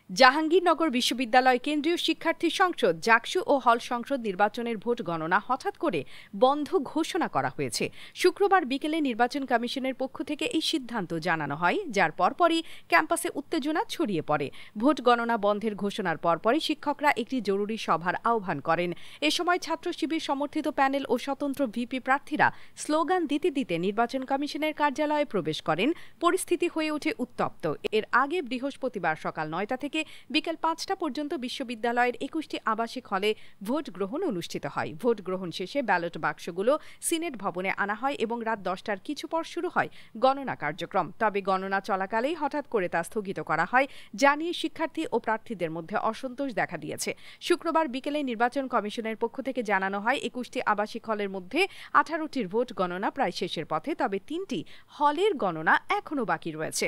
জাহাঙ্গীরনগর বিশ্ববিদ্যালয় কেন্দ্রীয় শিক্ষার্থী সংসদ জাকসু ও হল সংসদ নির্বাচনের ভোট গণনা হঠাৎ করে বন্ধ ঘোষণা করা হয়েছে। শুক্রবার বিকেলে নির্বাচন কমিশনের পক্ষ থেকে এই সিদ্ধান্ত জানানো হয়, যার পরপরই ক্যাম্পাসে উত্তেজনা ছড়িয়ে পড়ে। ভোট গণনা বন্ধের ঘোষণার পরপরই শিক্ষকরা একটি জরুরি সভার আহ্বান করেন। এ সময় ছাত্র শিবির সমর্থিত প্যানেল ও স্বতন্ত্র ভিপি প্রার্থীরা স্লোগান দিতে দিতে নির্বাচন কমিশনের কার্যালয়ে প্রবেশ করেন। পরিস্থিতি হয়ে ওঠে উত্তপ্ত। এর আগে বৃহস্পতিবার সকাল ৯টা থেকে বিকেল ৫টা পর্যন্ত বিশ্ববিদ্যালয়ের ২১টি আবাসিক হলে ভোট গ্রহণ অনুষ্ঠিত হয়। ভোট গ্রহণ শেষে ব্যালট বাক্সগুলো সিনেট ভবনে আনা হয় এবং রাত ১০টার কিছু পর শুরু হয় গণনা কার্যক্রম। তবে গণনা চলাকালেই হঠাৎ করে তা স্থগিত করা হয়, যা নিয়ে শিক্ষার্থী ও প্রার্থীদের মধ্যে অসন্তোষ দেখা দিয়েছে। শুক্রবার বিকেলে নির্বাচন কমিশনের পক্ষ থেকে জানানো হয়, ২১টি আবাসিক হলের মধ্যে 18টির ভোট গণনা প্রায় শেষের পথে, তবে 3টি হলের গণনা এখনো বাকি রয়েছে।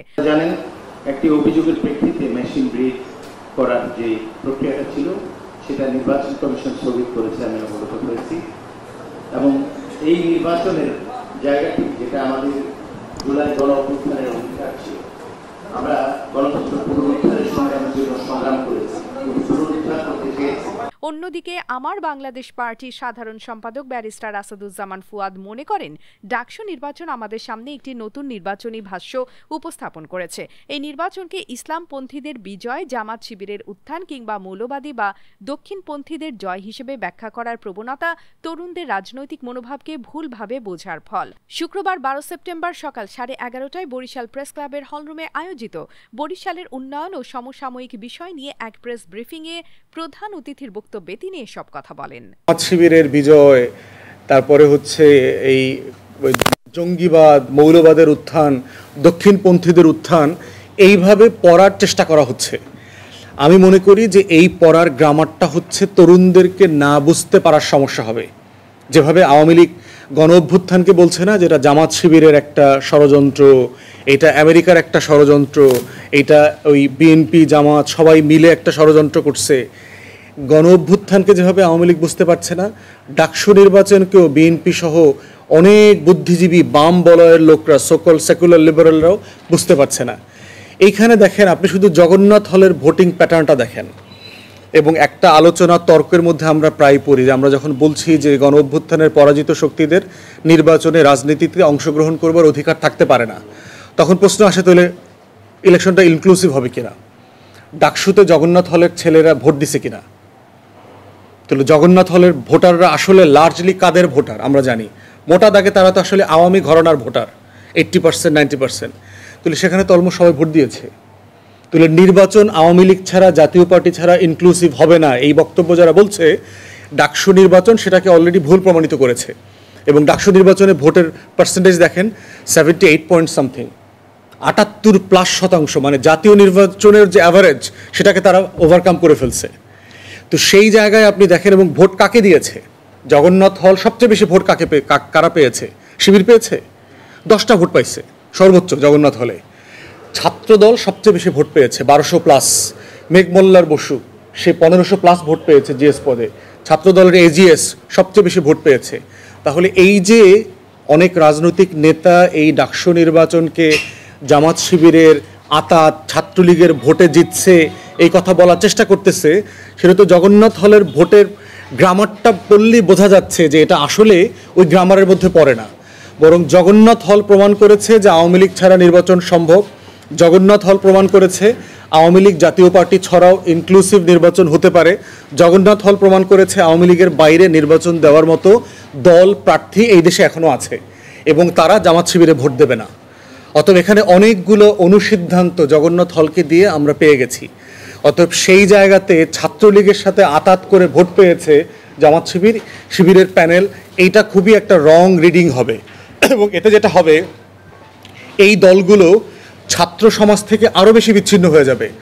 একটি অভিযোগের প্রেক্ষিতে মেশিন ব্রিড করার যে প্রক্রিয়াটা ছিল সেটা নির্বাচন কমিশন স্থগিত করেছে, আমি অবগত হয়েছি। এবং এই নির্বাচনের জায়গাটি, যেটা আমাদের জুলাই গণ অভ্যুত্থানের অধিকার ছিল, আমরা গণতন্ত্র পুনরুদ্ধারের সংগ্রামের জন্য সংগ্রাম করেছি, পুনরুদ্ধার করতে চেয়েছি। অন্যদিকে আমার বাংলাদেশ পার্টির সাধারণ সম্পাদক ব্যারিস্টার আসাদুজ্জামান ফুয়াদ মনে করেন, ডাকসু নির্বাচন আমাদের সামনে একটি নতুন নির্বাচনী ভাষ্য উপস্থাপন করেছে। এই নির্বাচনকে ইসলামপন্থীদের বিজয়, জামাত শিবিরের উত্থান কিংবা মৌলবাদী বা দক্ষিণপন্থীদের জয় হিসেবে ব্যাখ্যা করার প্রবণতা তরুণদের রাজনৈতিক মনোভাবকে ভুলভাবে বোঝার ফল। শুক্রবার ১২ সেপ্টেম্বর সকাল 11:30টায় বরিশাল প্রেস ক্লাবের হলরুমে আয়োজিত বরিশালের উন্নয়ন ও সমসাময়িক বিষয় নিয়ে এক প্রেস ব্রিফিংয়ে প্রধান অতিথির বক্তব্যে তিনি এসব কথা বলেন। শিবিরের বিজয়, তারপরে হচ্ছে এই জঙ্গিবাদ, মৌলবাদের উত্থান, দক্ষিণপন্থীদের উত্থান, এইভাবে পড়ার চেষ্টা করা হচ্ছে। আমি মনে করি যে এই পড়ার গ্রামারটা হচ্ছে তরুণদেরকে না বুঝতে পারার সমস্যা হবে। যেভাবে আওয়ামী লীগ গণ অভ্যুত্থানকে বলছে না, যেটা জামাত শিবিরের একটা ষড়যন্ত্র, এটা আমেরিকার একটা ষড়যন্ত্র, এটা ওই বিএনপি জামাত সবাই মিলে একটা ষড়যন্ত্র করছে। গণ অভ্যুত্থানকে যেভাবে আওয়ামী লীগ বুঝতে পারছে না, ডাকসু নির্বাচনকেও বিএনপি সহ অনেক বুদ্ধিজীবী বাম বলয়ের লোকরা, সকল সেকুলার লিবারেলরাও বুঝতে পারছে না। এইখানে দেখেন, আপনি শুধু জগন্নাথ হলের ভোটিং প্যাটার্নটা দেখেন, এবং একটা আলোচনা তর্কের মধ্যে আমরা প্রায় পড়ি যে আমরা যখন বলছি যে গণ অভ্যুত্থানের পরাজিত শক্তিদের নির্বাচনে রাজনীতিতে অংশগ্রহণ করবার অধিকার থাকতে পারে না, তখন প্রশ্ন আসে, তাহলে ইলেকশনটা ইনক্লুসিভ হবে কিনা? ডাকসুতে জগন্নাথ হলের ছেলেরা ভোট দিছে কিনা? তাহলে জগন্নাথ হলের ভোটাররা আসলে লার্জলি কাদের ভোটার আমরা জানি? মোটা দাগে তারা তো আসলে আওয়ামী ঘরানার ভোটার, 80%, 90%। তাহলে সেখানে তো অলমোস্ট সবাই ভোট দিয়েছে। তাহলে নির্বাচন আওয়ামী লীগ ছাড়া, জাতীয় পার্টি ছাড়া ইনক্লুসিভ হবে না, এই বক্তব্য যারা বলছে, ডাকসু নির্বাচন সেটাকে অলরেডি ভুল প্রমাণিত করেছে। এবং ডাকসু নির্বাচনে ভোটের পার্সেন্টেজ দেখেন 78 পয়েন্ট সামথিং, 78+%, মানে জাতীয় নির্বাচনের যে অ্যাভারেজ সেটাকে তারা ওভারকাম করে ফেলছে। তো সেই জায়গায় আপনি দেখেন, এবং ভোট কাকে দিয়েছে? জগন্নাথ হল সবচেয়ে বেশি ভোট কারা পেয়েছে? শিবির পেয়েছে, 10টা ভোট পাইছে সর্বোচ্চ জগন্নাথ হলে। ছাত্রদল সবচেয়ে বেশি ভোট পেয়েছে, 1200+। মেঘমল্লার বসু, সে 1500+ ভোট পেয়েছে জিএস পদে। ছাত্রদলের এজিএস সবচেয়ে বেশি ভোট পেয়েছে। তাহলে এই যে অনেক রাজনৈতিক নেতা এই ডাকসু নির্বাচনকে জামাত শিবিরের আতাত, ছাত্রলীগের ভোটে জিতছে এই কথা বলার চেষ্টা করতেছে, সেটা তো জগন্নাথ হলের ভোটের গ্রামারটা পড়লেই বোঝা যাচ্ছে যে এটা আসলে ওই গ্রামারের মধ্যে পড়ে না। বরং জগন্নাথ হল প্রমাণ করেছে যে আওয়ামী লীগ ছাড়া নির্বাচন সম্ভব। জগন্নাথ হল প্রমাণ করেছে আওয়ামী লীগ জাতীয় পার্টি ছাড়াও ইনক্লুসিভ নির্বাচন হতে পারে। জগন্নাথ হল প্রমাণ করেছে আওয়ামী লীগের বাইরে নির্বাচন দেওয়ার মতো দল, প্রার্থী এই দেশে এখনও আছে, এবং তারা জামাত শিবিরে ভোট দেবে না। অতএব এখানে অনেকগুলো অনুসিদ্ধান্ত জগন্নাথ হলকে দিয়ে আমরা পেয়ে গেছি। অতএব সেই জায়গাতে ছাত্রলীগের সাথে আতাত করে ভোট পেয়েছে জামাত শিবিরের প্যানেল, এইটা খুবই একটা রং রিডিং হবে। এবং এতে যেটা হবে, এই দলগুলো ছাত্র সমাজ থেকে আরও বেশি বিচ্ছিন্ন হয়ে যাবে।